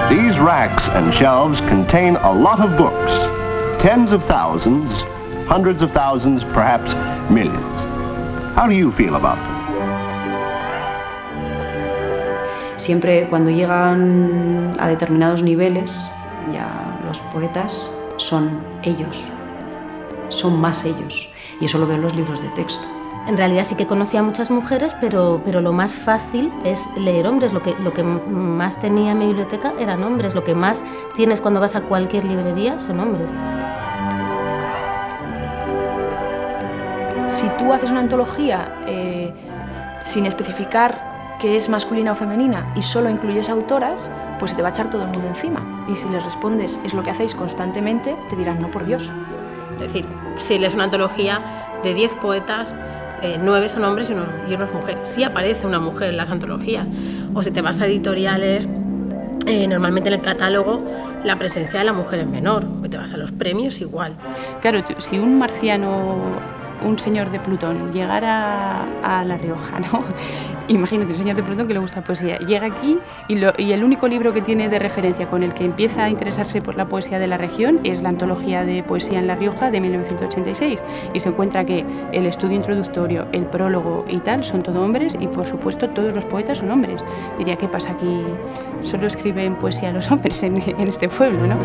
These racks and shelves contain a lot of books, tens of thousands, hundreds of thousands, perhaps millions. How do you feel about them? Siempre cuando llegan a determinados niveles, ya los poetas son ellos, son más ellos, y eso lo veo en los libros de texto. En realidad sí que conocía a muchas mujeres, pero lo más fácil es leer hombres. Lo que más tenía en mi biblioteca eran hombres. Lo que más tienes cuando vas a cualquier librería son hombres. Si tú haces una antología sin especificar que es masculina o femenina y solo incluyes autoras, pues se te va a echar todo el mundo encima. Y si les respondes es lo que hacéis constantemente, te dirán no, por Dios. Es decir, si lees una antología de 10 poetas, 9 son hombres y uno es mujer. Sí aparece una mujer en las antologías. O si te vas a editoriales, normalmente en el catálogo la presencia de la mujer es menor. O te vas a los premios, igual. Claro, si un marciano, un señor de Plutón, llegara a La Rioja, ¿no? Imagínate, un señor de Plutón que le gusta poesía, llega aquí y el único libro que tiene de referencia con el que empieza a interesarse por la poesía de la región es la antología de poesía en La Rioja de 1986 y se encuentra que el estudio introductorio, el prólogo y tal son todo hombres y por supuesto todos los poetas son hombres. Diría, ¿qué pasa aquí? Solo escriben poesía los hombres en este pueblo, ¿no?